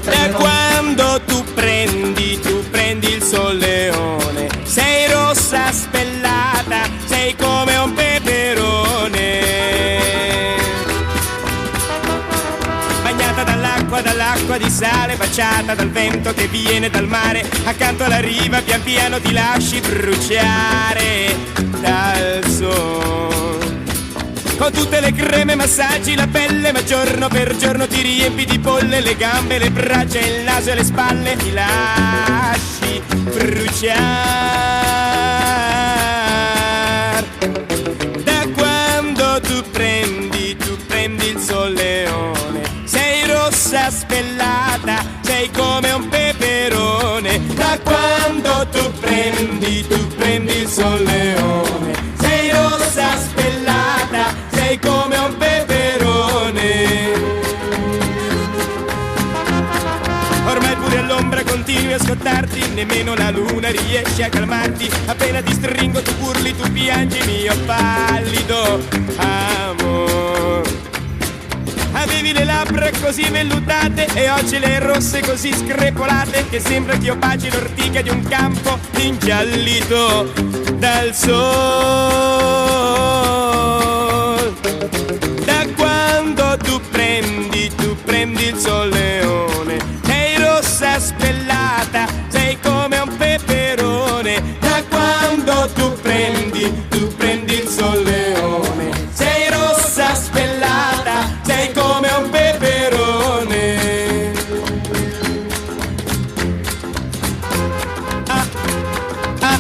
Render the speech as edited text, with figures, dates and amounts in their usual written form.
Da quando tu prendi il solleone, sei rossa spellata, sei come un peperone. Bagnata dall'acqua di sale, baciata dal vento che viene dal mare, accanto alla riva pian piano ti lasci bruciare dal sole. Con tutte le creme massaggi la pelle, ma giorno per giorno ti riempi di polle le gambe, le braccia, il naso e le spalle, ti lasci bruciare. Da quando tu prendi il solleone, sei rossa spellata, sei come un peperone. Da quando tu prendi il solleone, sei rossa spellata, sei come un peperone. Ormai pure all'ombra continui a scottarti, nemmeno la luna riesce a calmarti. Appena ti stringo tu urli, tu piangi, mio pallido amor. Avevi le labbra così vellutate e oggi le rosse così screpolate che sembra che io baci l'ortica di un campo ingiallito dal sol. Da quando tu prendi il solleone, sei rossa spellata, sei come un peperone. Da quando tu prendi il solleone, sei rossa spellata, sei come un peperone. Ah, ah,